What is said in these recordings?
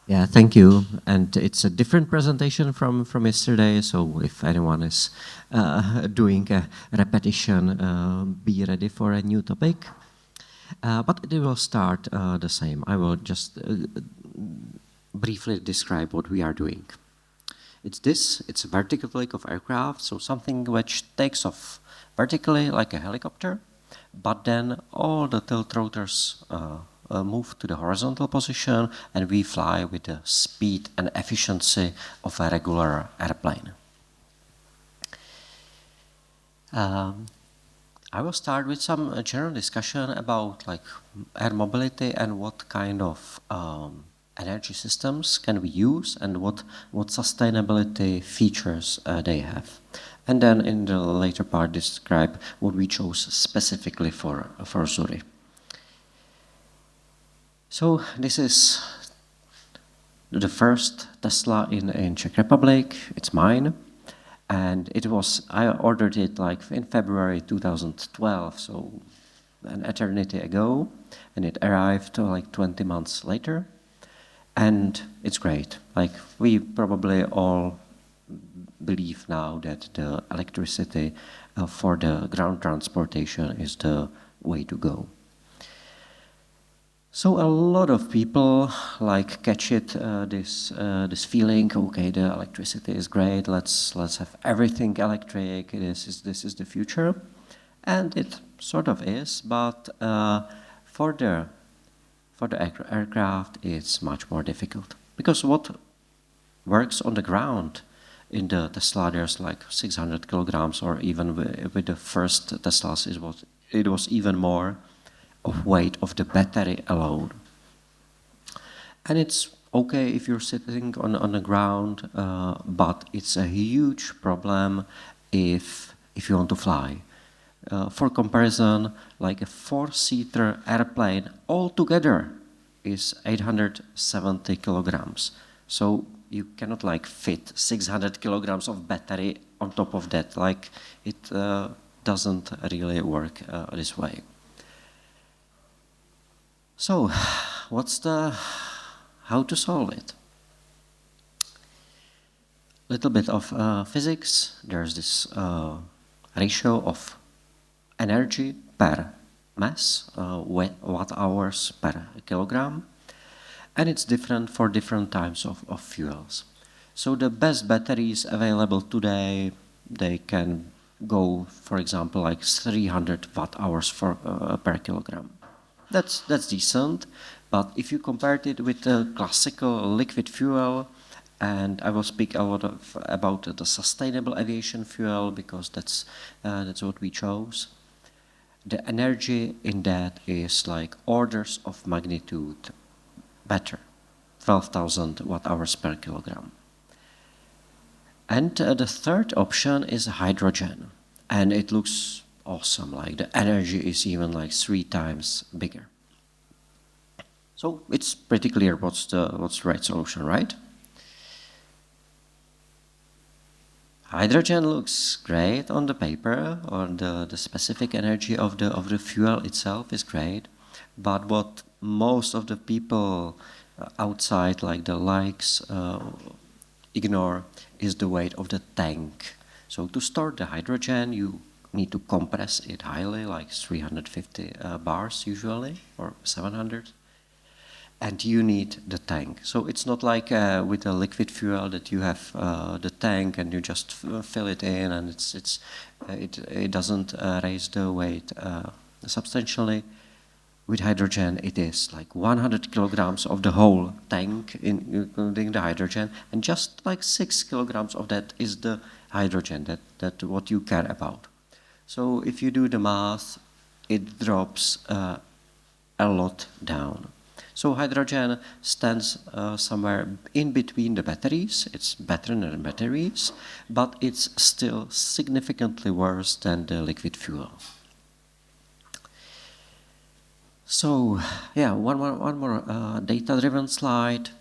Yeah, thank you. And it's a different presentation from yesterday, so if anyone is doing a repetition, be ready for a new topic. But it will start the same. I will just briefly describe what we are doing. It's a vertical take of aircraft, so something which takes off vertically like a helicopter, but then all the tilt rotors move to the horizontal position and we fly with the speed and efficiency of a regular airplane. I will start with some general discussion about like air mobility and what kind of energy systems can we use and what sustainability features they have. And then in the later part describe what we chose specifically for Zuri. So this is the first Tesla in Czech Republic. It's mine. And I ordered it like in February 2012, so an eternity ago. And it arrived like 20 months later. And it's great. Like we probably all believe now that the electricity for the ground transportation is the way to go. So a lot of people like catch it this feeling. Okay, the electricity is great. Let's have everything electric. This is the future, and it sort of is. But for the aircraft, it's much more difficult because what works on the ground in the Tesla, there's like 600 kilograms, or even with the first Teslas, it was even more of weight of the battery alone. And it's okay if you're sitting on the ground, but it's a huge problem if you want to fly. For comparison, like a four-seater airplane altogether is 870 kilograms. So you cannot like fit 600 kilograms of battery on top of that. Like it doesn't really work this way. So, how to solve it? Little bit of physics. There's this ratio of energy per mass, watt hours per kilogram, and it's different for different types of fuels. So the best batteries available today, they can go, for example, like 300 watt hours per kilogram. That's decent, but if you compare it with the classical liquid fuel, and I will speak a lot about the sustainable aviation fuel because that's what we chose. The energy in that is like orders of magnitude better, 12,000 watt hours per kilogram. And the third option is hydrogen, and it looks awesome, like the energy is even like 3 times bigger. So it's pretty clear what's the right solution, right? Hydrogen looks great on the paper, or the specific energy of the fuel itself is great, but what most of the people outside, like the likes, ignore is the weight of the tank. So to store the hydrogen, you need to compress it highly, like 350 bars usually, or 700. And you need the tank. So it's not like with a liquid fuel that you have the tank and you just fill it in, and it doesn't raise the weight substantially. With hydrogen, it is like 100 kilograms of the whole tank, including the hydrogen, and just like 6 kilograms of that is the hydrogen that what you care about. So if you do the math, it drops a lot down. So hydrogen stands somewhere in between the batteries. It's better than batteries, but it's still significantly worse than the liquid fuel. So yeah, one more data-driven slide.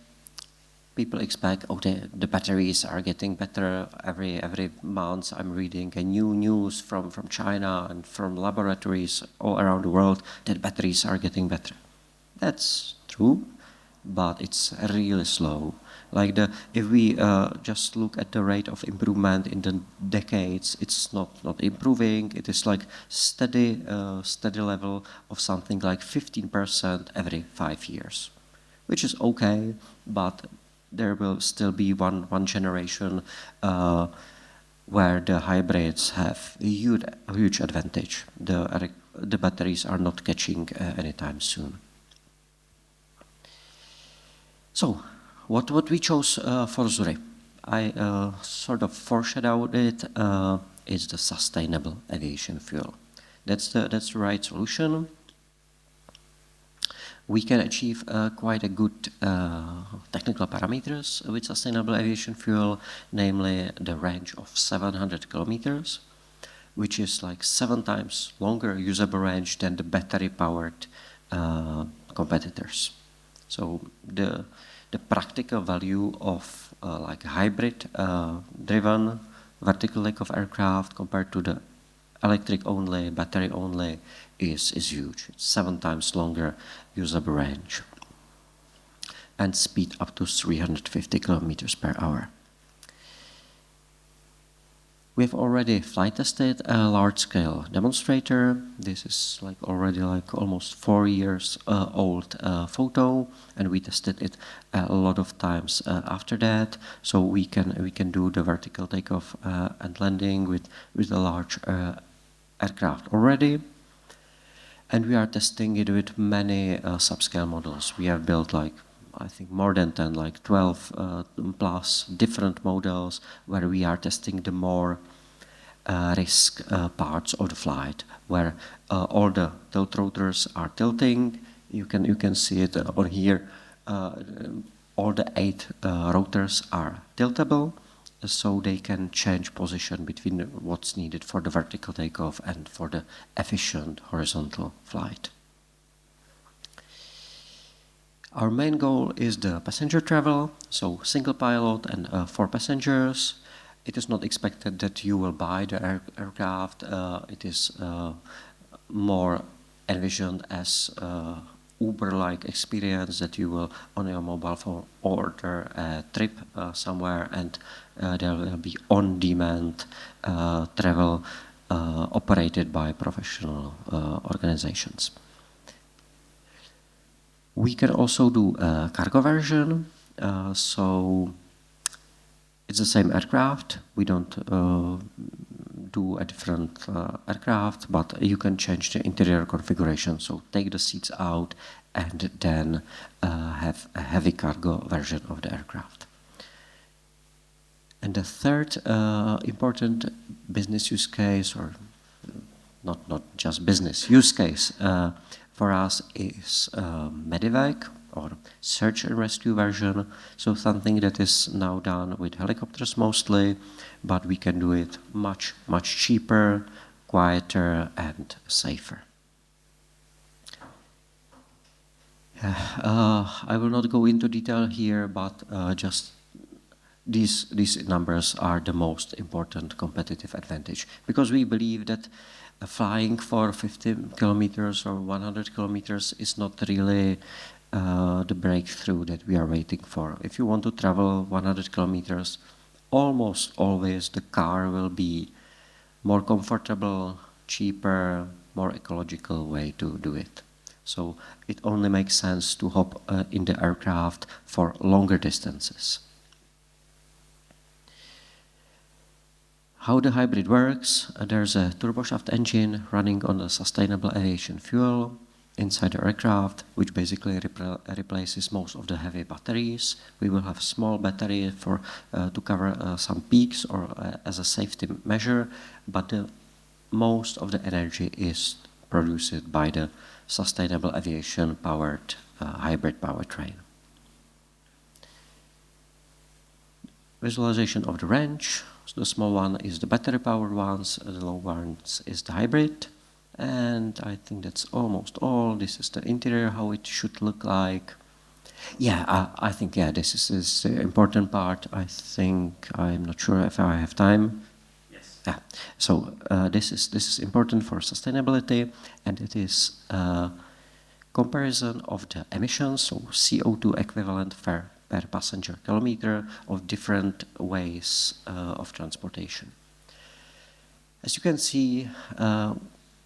People expect, okay, the batteries are getting better every month. I'm reading a new news from China and from laboratories all around the world that batteries are getting better. That's true, but it's really slow. Like if we just look at the rate of improvement in the decades, it's not improving. It is like steady level of something like 15% every 5 years, which is okay, but there will still be one generation where the hybrids have a huge advantage. The batteries are not catching anytime soon. So, what we chose for Zuri? I sort of foreshadowed it. Is the sustainable aviation fuel. That's the right solution. We can achieve quite a good technical parameters with sustainable aviation fuel, namely the range of 700 kilometers, which is like 7 times longer usable range than the battery-powered competitors. So the practical value of like a hybrid-driven vertical takeoff aircraft compared to the electric only, battery only is huge. It's 7 times longer usable range and speed up to 350 kilometers per hour. We've already flight tested a large-scale demonstrator. This is like already like almost 4 years old photo, and we tested it a lot of times after that. So we can do the vertical takeoff and landing with a large aircraft already. And we are testing it with many subscale models. We have built like, I think more than 10, like 12 plus different models where we are testing the more risk parts of the flight, where all the tilt rotors are tilting. You can see it on here. All the 8 rotors are tiltable, so they can change position between what's needed for the vertical takeoff and for the efficient horizontal flight. Our main goal is the passenger travel, so single pilot and 4 passengers. It is not expected that you will buy the aircraft. It is more envisioned as Uber-like experience that you will on your mobile phone order a trip somewhere, and there will be on-demand travel operated by professional organizations. We can also do a cargo version, so it's the same aircraft. We don't do a different aircraft, but you can change the interior configuration. So take the seats out and then have a heavy cargo version of the aircraft. And the third important business use case, or not just business use case, for us is medevac, or search and rescue version, so something that is now done with helicopters mostly, but we can do it much cheaper, quieter, and safer. I will not go into detail here, but just these numbers are the most important competitive advantage, because we believe that flying for 50 kilometers or 100 kilometers is not really the breakthrough that we are waiting for. If you want to travel 100 kilometers, almost always the car will be more comfortable, cheaper, more ecological way to do it. So it only makes sense to hop in the aircraft for longer distances. How the hybrid works, there's a turboshaft engine running on a sustainable aviation fuel inside the aircraft, which basically replaces most of the heavy batteries. We will have a small battery for to cover some peaks or as a safety measure, but most of the energy is produced by the sustainable aviation powered hybrid powertrain. Visualization of the range. So the small one is the battery powered ones, the long ones is the hybrid. And I think that's almost all. This is the interior, how it should look like. Yeah, I think, yeah, this is the important part. I think, I'm not sure if I have time. Yes. Yeah. So this is important for sustainability, and it is comparison of the emissions, so CO2 equivalent per passenger kilometer of different ways of transportation. As you can see,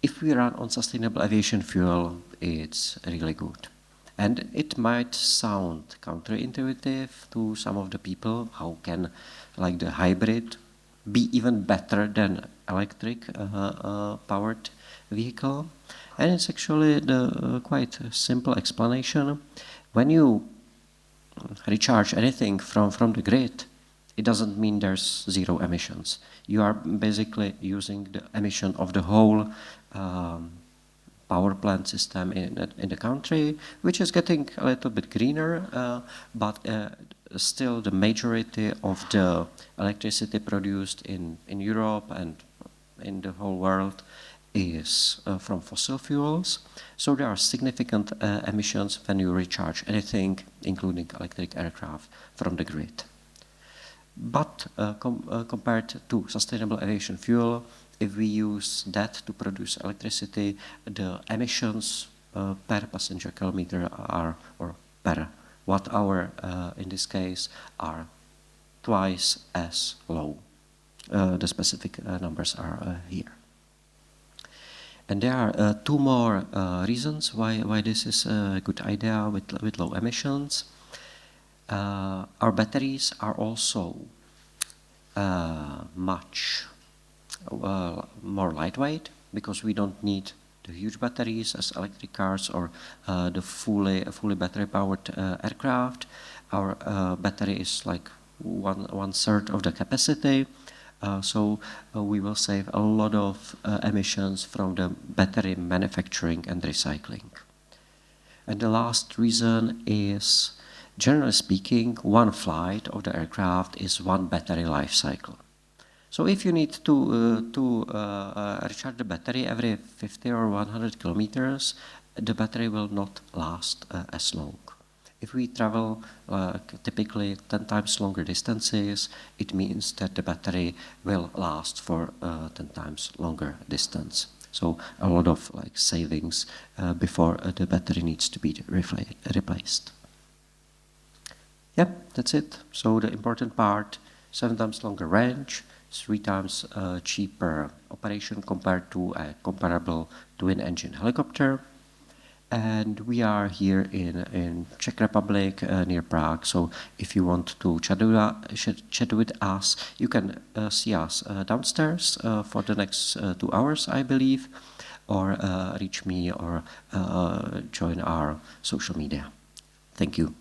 if we run on sustainable aviation fuel, it's really good. And it might sound counterintuitive to some of the people. How can, like, the hybrid be even better than electric powered vehicle? And it's actually the quite simple explanation. When you recharge anything from the grid, it doesn't mean there's zero emissions. You are basically using the emission of the whole power plant system in the country, which is getting a little bit greener, but still the majority of the electricity produced in Europe and in the whole world is from fossil fuels. So there are significant emissions when you recharge anything, including electric aircraft, from the grid. But compared to sustainable aviation fuel, if we use that to produce electricity, the emissions per passenger kilometer are, or per watt hour in this case, are twice as low. The specific numbers are here. And there are two more reasons why this is a good idea with low emissions. Our batteries are also much more lightweight, because we don't need the huge batteries as electric cars or the fully battery powered aircraft. Our battery is like one third of the capacity. So we will save a lot of emissions from the battery manufacturing and recycling. And the last reason is, generally speaking, one flight of the aircraft is one battery life cycle. So if you need to recharge the battery every 50 or 100 kilometers, the battery will not last as long. If we travel typically 10 times longer distances, it means that the battery will last for 10 times longer distance. So a lot of savings before the battery needs to be replaced. Yep, that's it. So the important part: 7 times longer range, 3 times cheaper operation compared to a comparable twin-engine helicopter. And we are here in Czech Republic, near Prague. So if you want to chat with us, you can see us downstairs for the next 2 hours, I believe, or reach me or join our social media. Thank you.